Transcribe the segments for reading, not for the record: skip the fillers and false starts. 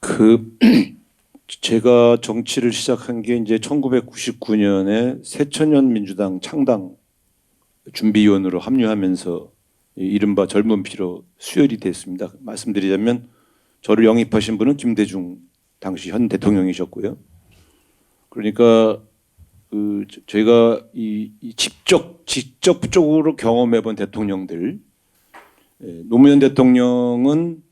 그 제가 정치를 시작한 게 이제 1999년에 새천년 민주당 창당 준비위원으로 합류하면서 이른바 젊은 피로 수혈이 됐습니다. 말씀드리자면 저를 영입하신 분은 김대중 당시 현 대통령이셨고요. 그러니까 저희가 이 직접적으로 경험해본 대통령들, 노무현 대통령은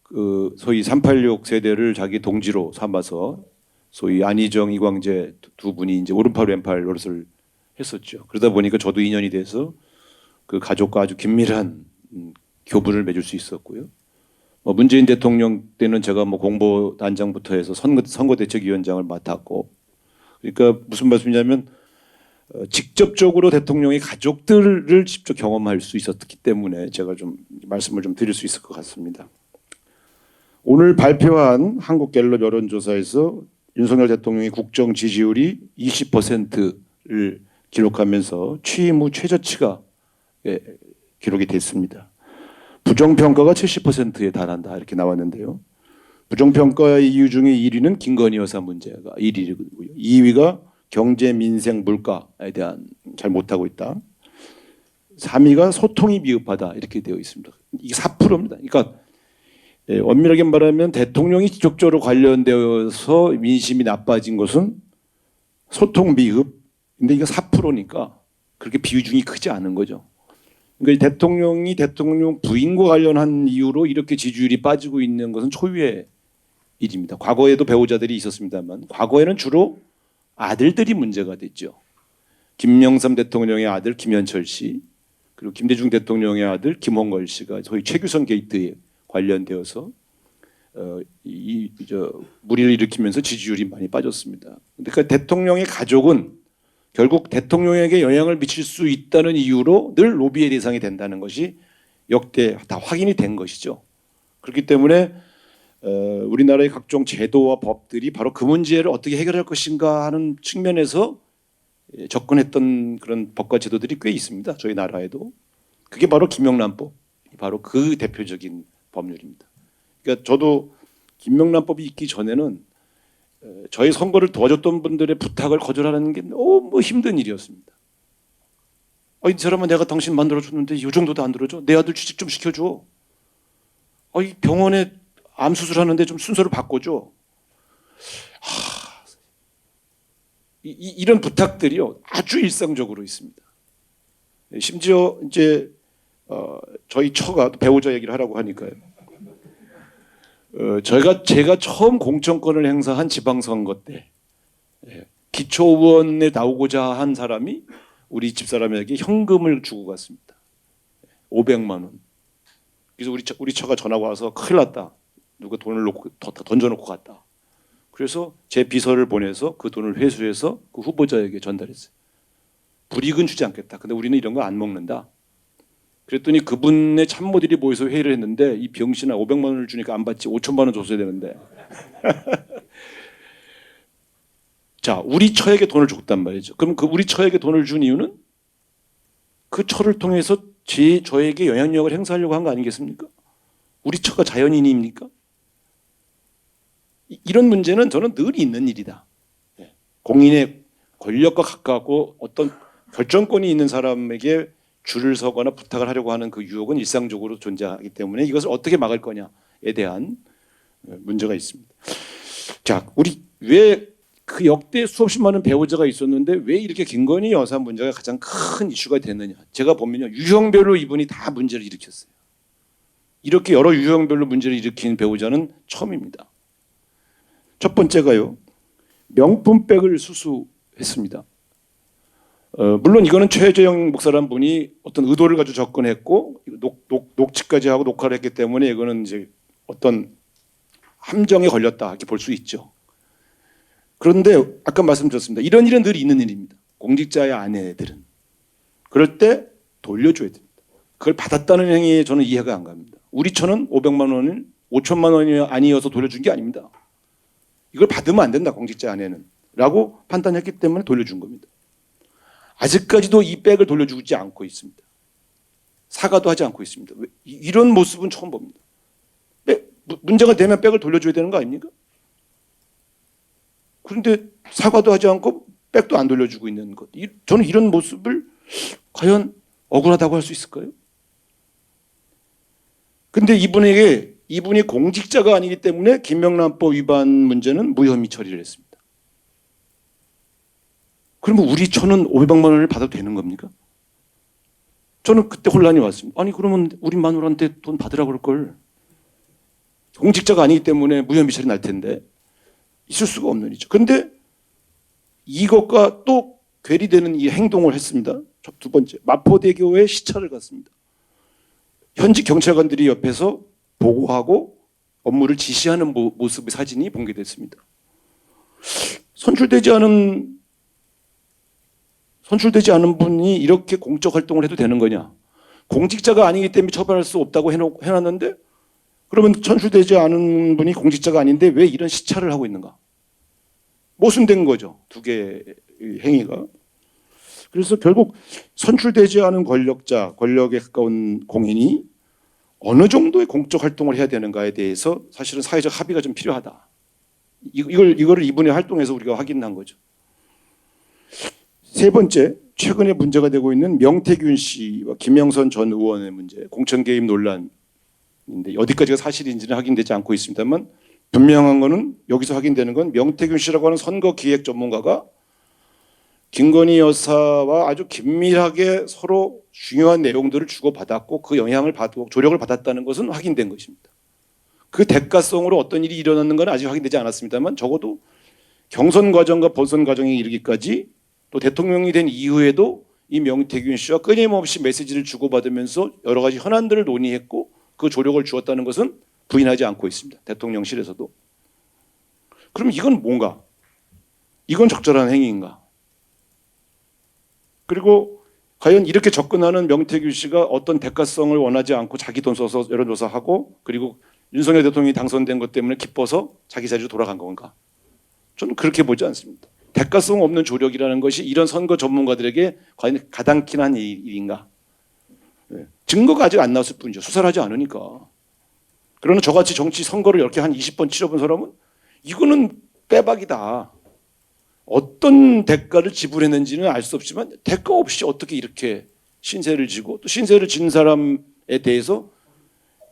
그 소위 386 세대를 자기 동지로 삼아서 소위 안희정, 이광재 두 분이 이제 오른팔 왼팔 노릇을 했었죠. 그러다 보니까 저도 인연이 돼서 그 가족과 아주 긴밀한 교분을 맺을 수 있었고요. 문재인 대통령 때는 제가 공보단장부터 해서 선거대책위원장을 맡았고, 그러니까 무슨 말씀이냐면 직접적으로 대통령의 가족들을 직접 경험할 수 있었기 때문에 제가 좀 말씀을 좀 드릴 수 있을 것 같습니다. 오늘 발표한 한국갤럽 여론조사에서 윤석열 대통령의 국정 지지율이 20%를 기록하면서 취임 후 최저치가 기록이 됐습니다. 부정평가가 70%에 달한다 이렇게 나왔는데요. 부정평가의 이유 중에 1위는 김건희 여사 문제가 1위고요. 2위가 경제, 민생, 물가에 대한 잘 못하고 있다. 3위가 소통이 미흡하다 이렇게 되어 있습니다. 이게 4%입니다. 그러니까 엄밀하게 말하면 대통령이 직접적으로 관련되어서 민심이 나빠진 것은 소통 미흡. 근데 이거 4%니까 그렇게 비중이 크지 않은 거죠. 그러니까 대통령이 대통령 부인과 관련한 이유로 이렇게 지지율이 빠지고 있는 것은 초유의 일입니다. 과거에도 배우자들이 있었습니다만 과거에는 주로 아들들이 문제가 됐죠. 김영삼 대통령의 아들 김현철 씨, 그리고 김대중 대통령의 아들 김홍걸 씨가 소위 최규선 게이트에 관련되어서 무리를 일으키면서 지지율이 많이 빠졌습니다. 그러니까 대통령의 가족은 결국 대통령에게 영향을 미칠 수 있다는 이유로 늘 로비의 대상이 된다는 것이 역대 다 확인이 된 것이죠. 그렇기 때문에 우리나라의 각종 제도와 법들이 바로 그 문제를 어떻게 해결할 것인가 하는 측면에서 접근했던 그런 법과 제도들이 꽤 있습니다. 저희 나라에도. 그게 바로 김영란법, 바로 그 대표적인 법률입니다. 그러니까 저도 김명란법이 있기 전에는 저희 선거를 도와줬던 분들의 부탁을 거절하는 게 너무 힘든 일이었습니다. 이 사람은 내가 당신 만들어줬는데 이 정도도 안 들어줘? 내 아들 취직 좀 시켜줘. 이 병원에 암 수술하는데 좀 순서를 바꿔줘. 이런 부탁들이요 아주 일상적으로 있습니다. 심지어 이제 저희 처가 배우자 얘기를 하라고 하니까요. 제가 처음 공천권을 행사한 지방선거 때 기초의원에 나오고자 한 사람이 우리 집사람에게 현금을 주고 갔습니다. 500만 원. 그래서 우리 처가 전화가 와서 큰일 났다. 누가 돈을 던져놓고 갔다. 그래서 제 비서를 보내서 그 돈을 회수해서 그 후보자에게 전달했어요. 불이익은 주지 않겠다. 근데 우리는 이런 거 안 먹는다. 그랬더니 그분의 참모들이 모여서 회의를 했는데 이 병신아 500만 원을 주니까 안 받지 5천만 원 줬어야 되는데 자 우리 처에게 돈을 줬단 말이죠. 그럼 그 우리 처에게 돈을 준 이유는 그 처를 통해서 저에게 영향력을 행사하려고 한 거 아니겠습니까? 우리 처가 자연인입니까? 이런 문제는 저는 늘 있는 일이다. 공인의 권력과 가깝고 어떤 결정권이 있는 사람에게 줄을 서거나 부탁을 하려고 하는 그 유혹은 일상적으로 존재하기 때문에 이것을 어떻게 막을 거냐에 대한 문제가 있습니다. 자, 우리 왜 그 역대 수없이 많은 배우자가 있었는데 왜 이렇게 김건희 여사 문제가 가장 큰 이슈가 됐느냐? 제가 보면요, 유형별로 이분이 다 문제를 일으켰어요. 이렇게 여러 유형별로 문제를 일으킨 배우자는 처음입니다. 첫 번째가요, 명품백을 수수했습니다. 물론 이거는 최재형 목사라는 분이 어떤 의도를 가지고 접근했고 녹취까지 하고 녹화를 했기 때문에 이거는 이제 어떤 함정에 걸렸다 이렇게 볼 수 있죠. 그런데 아까 말씀드렸습니다. 이런 일은 늘 있는 일입니다. 공직자의 아내들은 그럴 때 돌려줘야 됩니다. 그걸 받았다는 행위에 저는 이해가 안 갑니다. 우리 처는 500만 원을 5천만 원이 아니어서 돌려준 게 아닙니다. 이걸 받으면 안 된다 공직자 아내는 라고 판단했기 때문에 돌려준 겁니다. 아직까지도 이 백을 돌려주지 않고 있습니다. 사과도 하지 않고 있습니다. 이런 모습은 처음 봅니다. 문제가 되면 백을 돌려줘야 되는 거 아닙니까? 그런데 사과도 하지 않고 백도 안 돌려주고 있는 것. 저는 이런 모습을 과연 억울하다고 할 수 있을까요? 근데 이분이 공직자가 아니기 때문에 김명란법 위반 문제는 무혐의 처리를 했습니다. 그러면 우리 1,500만 원을 받아도 되는 겁니까? 저는 그때 혼란이 왔습니다. 아니 그러면 우리 마누라한테 돈 받으라고 그럴 걸. 공직자가 아니기 때문에 무혐의 처리 날 텐데 있을 수가 없는 일이죠. 그런데 이것과 또 괴리되는 이 행동을 했습니다. 두 번째, 마포대교에 시찰을 갔습니다. 현직 경찰관들이 옆에서 보고하고 업무를 지시하는 모습의 사진이 공개됐습니다. 선출되지 않은 분이 이렇게 공적 활동을 해도 되는 거냐? 공직자가 아니기 때문에 처벌할 수 없다고 해놨는데 그러면 선출되지 않은 분이 공직자가 아닌데 왜 이런 시찰을 하고 있는가? 모순된 거죠. 두 개의 행위가. 그래서 결국 선출되지 않은 권력자, 권력에 가까운 공인이 어느 정도의 공적 활동을 해야 되는가에 대해서 사실은 사회적 합의가 좀 필요하다. 이거를 이분의 활동에서 우리가 확인한 거죠. 세 번째, 최근에 문제가 되고 있는 명태균 씨와 김영선 전 의원의 문제, 공천 개입 논란인데 어디까지가 사실인지는 확인되지 않고 있습니다만 분명한 거는 여기서 확인되는 건 명태균 씨라고 하는 선거 기획 전문가가 김건희 여사와 아주 긴밀하게 서로 중요한 내용들을 주고받았고 그 영향을 받고 조력을 받았다는 것은 확인된 것입니다. 그 대가성으로 어떤 일이 일어났는 건 아직 확인되지 않았습니다만 적어도 경선 과정과 본선 과정에 이르기까지 또 대통령이 된 이후에도 이 명태균 씨와 끊임없이 메시지를 주고받으면서 여러 가지 현안들을 논의했고 그 조력을 주었다는 것은 부인하지 않고 있습니다. 대통령실에서도. 그럼 이건 뭔가? 이건 적절한 행위인가? 그리고 과연 이렇게 접근하는 명태균 씨가 어떤 대가성을 원하지 않고 자기 돈 써서 여론조사하고 그리고 윤석열 대통령이 당선된 것 때문에 기뻐서 자기 자리로 돌아간 건가? 저는 그렇게 보지 않습니다. 대가성 없는 조력이라는 것이 이런 선거 전문가들에게 과연 가당키는 한 일인가? 증거가 아직 안 나왔을 뿐이죠. 수사를 하지 않으니까. 그러나 저같이 정치 선거를 이렇게 한 20번 치러본 사람은 이거는 빼박이다. 어떤 대가를 지불했는지는 알 수 없지만 대가 없이 어떻게 이렇게 신세를 지고 또 신세를 진 사람에 대해서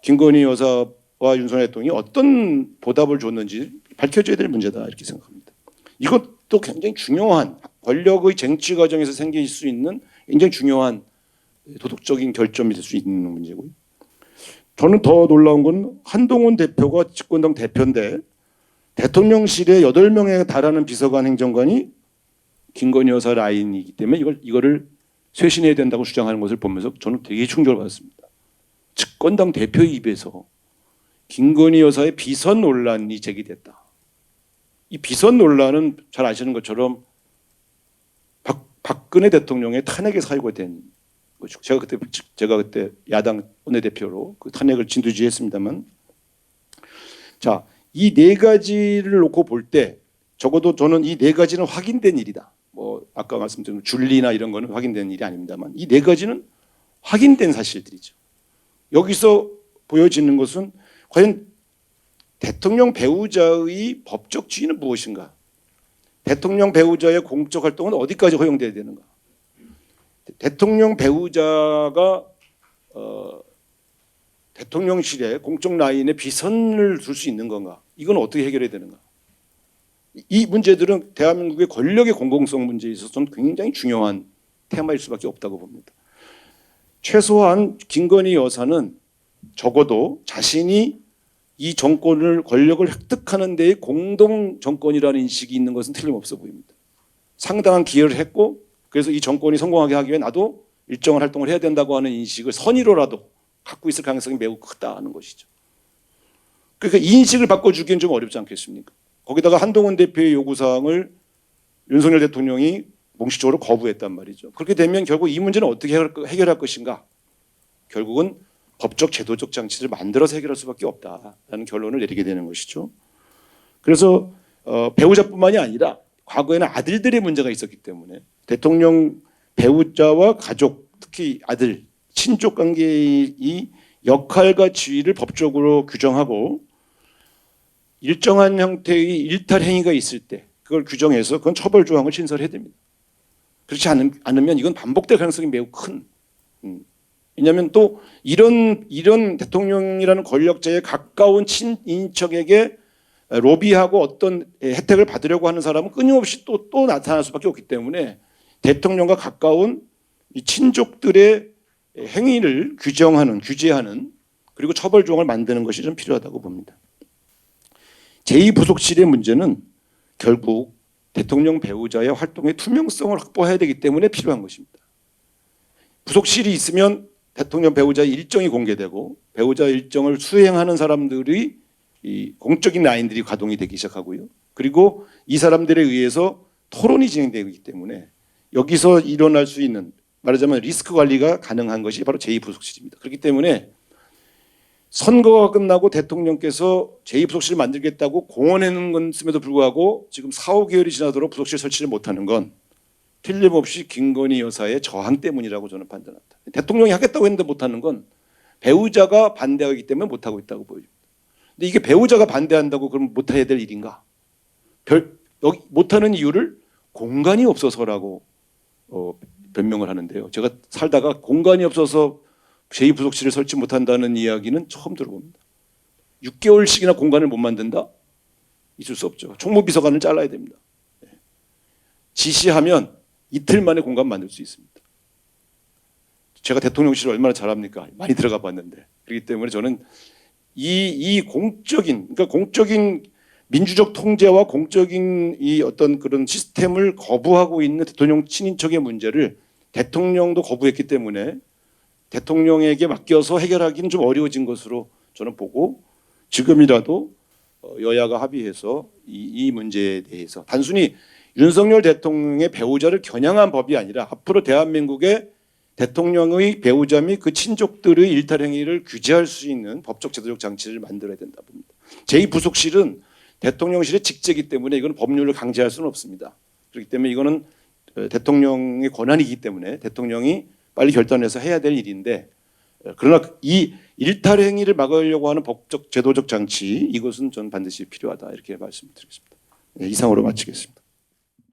김건희 여사와 윤석열 대통령이 어떤 보답을 줬는지 밝혀져야 될 문제다 이렇게 생각합니다. 이것도 굉장히 중요한 권력의 쟁취 과정에서 생길 수 있는 굉장히 중요한 도덕적인 결점이 될 수 있는 문제고요. 저는 더 놀라운 건 한동훈 대표가 집권당 대표인데 대통령실에 8명에 달하는 비서관 행정관이 김건희 여사 라인이기 때문에 이거를 쇄신해야 된다고 주장하는 것을 보면서 저는 되게 충격을 받았습니다. 집권당 대표의 입에서 김건희 여사의 비선 논란이 제기됐다. 이 비선 논란은 잘 아시는 것처럼 박근혜 대통령의 탄핵에 사유가 된 거죠. 제가 그때 야당 원내대표로 그 탄핵을 진두지휘했습니다만, 자, 이 네 가지를 놓고 볼 때 적어도 저는 이 네 가지는 확인된 일이다. 뭐 아까 말씀드린 줄리나 이런 거는 확인된 일이 아닙니다만 이 네 가지는 확인된 사실들이죠. 여기서 보여지는 것은 과연 대통령 배우자의 법적 지위는 무엇인가? 대통령 배우자의 공적 활동은 어디까지 허용돼야 되는가? 대통령 배우자가 대통령실에 공적 라인에 비선을 둘 수 있는 건가? 이건 어떻게 해결해야 되는가? 이 문제들은 대한민국의 권력의 공공성 문제에 있어서는 굉장히 중요한 테마일 수밖에 없다고 봅니다. 최소한 김건희 여사는 적어도 자신이 이 정권을 권력을 획득하는 데에 공동 정권이라는 인식이 있는 것은 틀림없어 보입니다. 상당한 기여를 했고 그래서 이 정권이 성공하게 하기 위해 나도 일정한 활동을 해야 된다고 하는 인식을 선의로라도 갖고 있을 가능성이 매우 크다는 것이죠. 그러니까 이 인식을 바꿔주기는 좀 어렵지 않겠습니까? 거기다가 한동훈 대표의 요구사항을 윤석열 대통령이 공식적으로 거부했단 말이죠. 그렇게 되면 결국 이 문제는 어떻게 해결할 것인가? 결국은 법적 제도적 장치를 만들어서 해결할 수밖에 없다라는 결론을 내리게 되는 것이죠. 그래서 배우자뿐만이 아니라 과거에는 아들들의 문제가 있었기 때문에 대통령 배우자와 가족, 특히 아들, 친족 관계의 역할과 지위를 법적으로 규정하고 일정한 형태의 일탈 행위가 있을 때 그걸 규정해서 그건 처벌 조항을 신설해야 됩니다. 그렇지 않으면 이건 반복될 가능성이 매우 큰. 왜냐하면 또 이런 대통령이라는 권력자에 가까운 친인척에게 로비하고 어떤 혜택을 받으려고 하는 사람은 끊임없이 또 나타날 수밖에 없기 때문에 대통령과 가까운 이 친족들의 행위를 규제하는 그리고 처벌 조항을 만드는 것이 좀 필요하다고 봅니다. 제2부속실의 문제는 결국 대통령 배우자의 활동의 투명성을 확보해야 되기 때문에 필요한 것입니다. 부속실이 있으면 대통령 배우자의 일정이 공개되고 배우자 일정을 수행하는 사람들이 이 공적인 라인들이 가동이 되기 시작하고요. 그리고 이 사람들에 의해서 토론이 진행되기 때문에 여기서 일어날 수 있는 말하자면 리스크 관리가 가능한 것이 바로 제2부속실입니다. 그렇기 때문에 선거가 끝나고 대통령께서 제2부속실을 만들겠다고 공언하는 것임에도 불구하고 지금 4, 5개월이 지나도록 부속실 설치를 못하는 건 틀림없이 김건희 여사의 저항 때문이라고 저는 판단합니다. 대통령이 하겠다고 했는데 못하는 건 배우자가 반대하기 때문에 못하고 있다고 보입니다. 근데 이게 배우자가 반대한다고 그럼 못해야 될 일인가? 여기 못하는 이유를 공간이 없어서라고 변명을 하는데요. 제가 살다가 공간이 없어서 제2부속실을 설치 못한다는 이야기는 처음 들어봅니다. 6개월씩이나 공간을 못 만든다? 있을 수 없죠. 총무비서관을 잘라야 됩니다. 지시하면 이틀 만에 공간 만들 수 있습니다. 제가 대통령실을 얼마나 잘합니까? 많이 들어가 봤는데. 그렇기 때문에 저는 이 공적인 민주적 통제와 공적인 이 어떤 그런 시스템을 거부하고 있는 대통령 친인척의 문제를 대통령도 거부했기 때문에 대통령에게 맡겨서 해결하기는 좀 어려워진 것으로 저는 보고 지금이라도 여야가 합의해서 이 문제에 대해서 단순히 윤석열 대통령의 배우자를 겨냥한 법이 아니라 앞으로 대한민국의 대통령의 배우자 및 그 친족들의 일탈 행위를 규제할 수 있는 법적 제도적 장치를 만들어야 된다 봅니다. 제2부속실은 대통령실의 직제이기 때문에 이건 법률을 강제할 수는 없습니다. 그렇기 때문에 이거는 대통령의 권한이기 때문에 대통령이 빨리 결단해서 해야 될 일인데 그러나 이 일탈 행위를 막으려고 하는 법적 제도적 장치 이것은 전 반드시 필요하다 이렇게 말씀드리겠습니다. 이상으로 마치겠습니다.